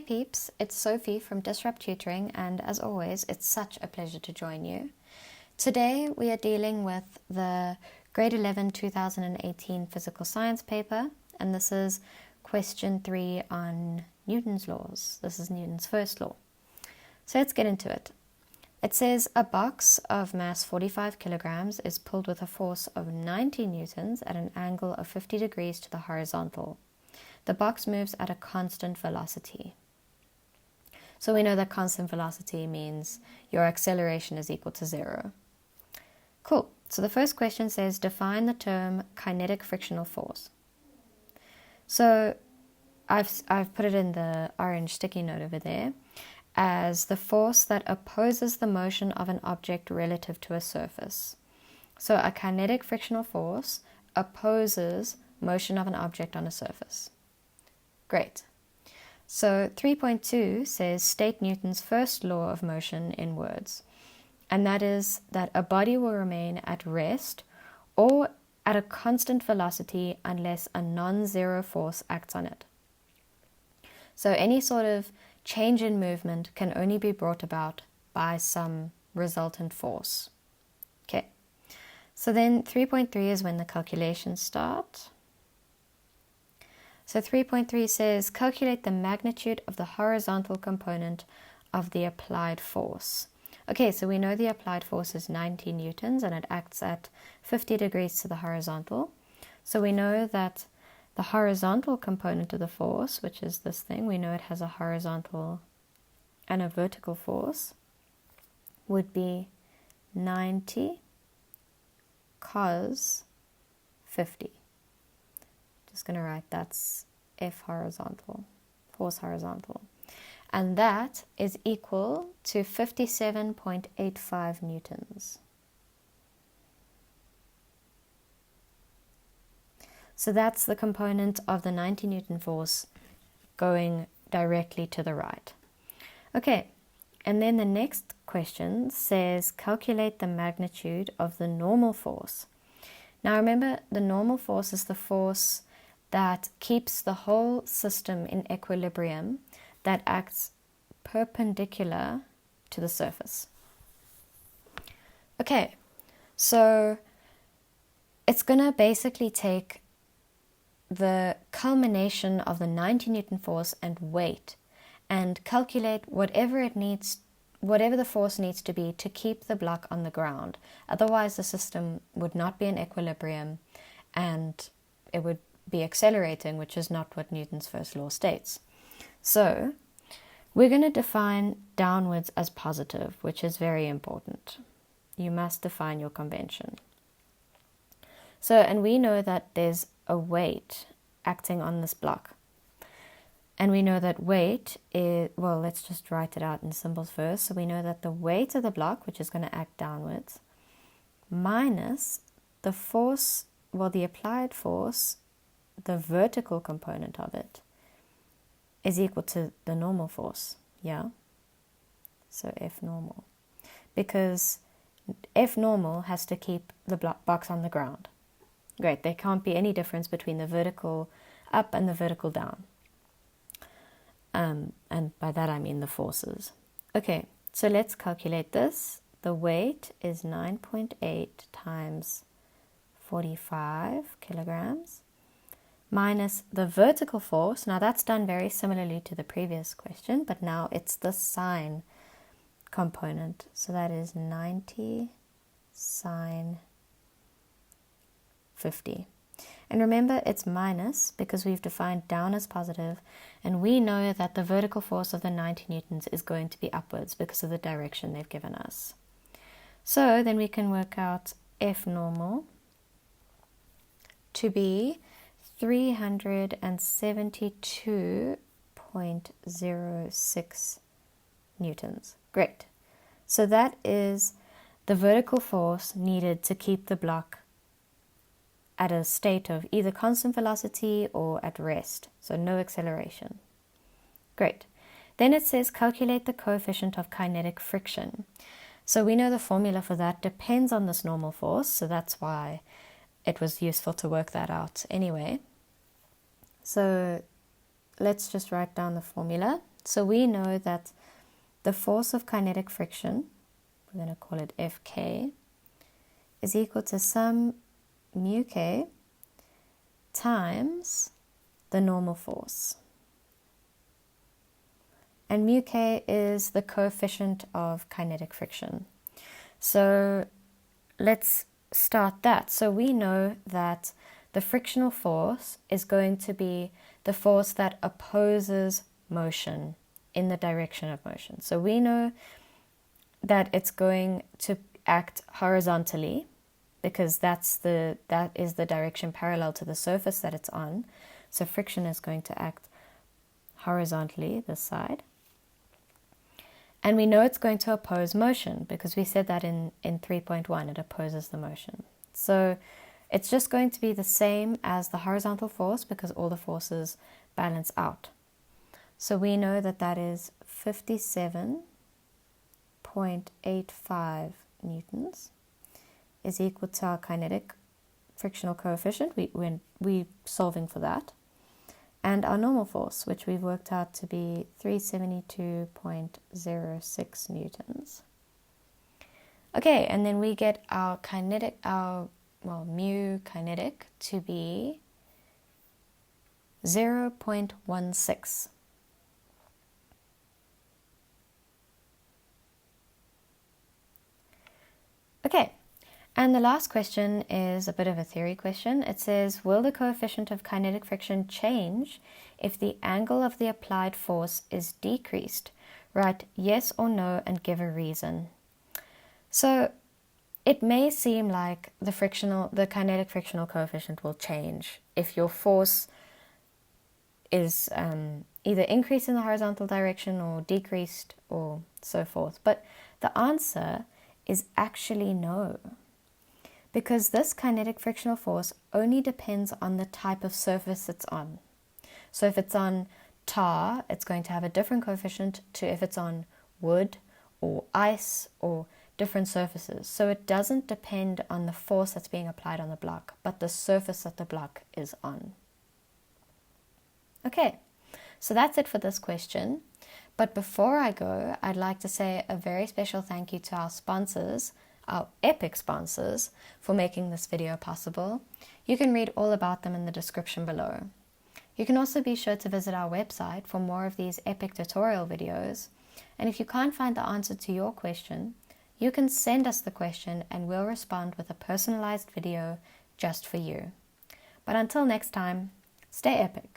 Hey peeps, it's Sophie from Disrupt Tutoring, and as always, it's such a pleasure to join you. Today we are dealing with the Grade 11 2018 Physical Science paper, and this is question 3 on Newton's laws. This is Newton's first law. So let's get into it. It says a box of mass 45 kilograms is pulled with a force of 90 newtons at an angle of 50 degrees to the horizontal. The box moves at a constant velocity. So we know that constant velocity means your acceleration is equal to 0. Cool. So the first question says define the term kinetic frictional force. So I've put it in the orange sticky note over there as the force that opposes the motion of an object relative to a surface. So a kinetic frictional force opposes motion of an object on a surface. Great. So 3.2 says state Newton's first law of motion in words, and that is that a body will remain at rest or at a constant velocity unless a non-zero force acts on it. So any sort of change in movement can only be brought about by some resultant force. Okay, so then 3.3 is when the calculations start. So 3.3 says, calculate the magnitude of the horizontal component of the applied force. Okay, so we know the applied force is 90 newtons and it acts at 50 degrees to the horizontal. So we know that the horizontal component of the force, which is this thing, we know it has a horizontal and a vertical force, would be 90 cos 50. Just going to write that's F horizontal, force horizontal. And that is equal to 57.85 newtons. So that's the component of the 90 Newton force going directly to the right. Okay, and then the next question says calculate the magnitude of the normal force. Now remember, the normal force is the force that keeps the whole system in equilibrium, that acts perpendicular to the surface. Okay, so it's going to basically take the culmination of the 90 Newton force and weight and calculate whatever the force needs to be to keep the block on the ground. Otherwise the system would not be in equilibrium and it would be accelerating, which is not what Newton's first law states. So we're going to define downwards as positive, which is very important. You must define your convention. So, and we know that there's a weight acting on this block. And we know that weight is, well, let's just write it out in symbols first. So we know that the weight of the block, which is going to act downwards, minus the force, well, the applied force, the vertical component of it, is equal to the normal force, yeah? So F normal. Because F normal has to keep the box on the ground. Great, there can't be any difference between the vertical up and the vertical down. And by that I mean the forces. Okay, so let's calculate this. The weight is 9.8 times 45 kilograms. Minus the vertical force. Now that's done very similarly to the previous question, but now it's the sine component. So that is 90 sine 50. And remember, it's minus because we've defined down as positive, and we know that the vertical force of the 90 newtons is going to be upwards because of the direction they've given us. So then we can work out F normal to be 372.06 newtons. Great. So that is the vertical force needed to keep the block at a state of either constant velocity or at rest, so no acceleration. Great. Then it says calculate the coefficient of kinetic friction. So we know the formula for that depends on this normal force, so that's why it was useful to work that out anyway. So let's just write down the formula. So we know that the force of kinetic friction, we're going to call it Fk, is equal to some mu k times the normal force. And mu k is the coefficient of kinetic friction. So let's start that. So we know that the frictional force is going to be the force that opposes motion in the direction of motion. So we know that it's going to act horizontally because that is the direction parallel to the surface that it's on. So friction is going to act horizontally, this side. And we know it's going to oppose motion because we said that in 3.1, it opposes the motion. So it's just going to be the same as the horizontal force because all the forces balance out. So we know that that is 57.85 newtons is equal to our kinetic frictional coefficient. We're solving for that. And our normal force, which we've worked out to be 372.06 newtons. Okay, and then we get our mu kinetic to be 0.16. Okay, and the last question is a bit of a theory question. It says, will the coefficient of kinetic friction change if the angle of the applied force is decreased? Write yes or no and give a reason. So it may seem like the kinetic frictional coefficient will change if your force is either increased in the horizontal direction or decreased or so forth. But the answer is actually no. Because this kinetic frictional force only depends on the type of surface it's on. So if it's on tar, it's going to have a different coefficient to if it's on wood or ice or different surfaces. So it doesn't depend on the force that's being applied on the block, but the surface that the block is on. Okay, so that's it for this question. But before I go, I'd like to say a very special thank you to our sponsors, our epic sponsors, for making this video possible. You can read all about them in the description below. You can also be sure to visit our website for more of these epic tutorial videos. And if you can't find the answer to your question, you can send us the question and we'll respond with a personalized video just for you. But until next time, stay epic.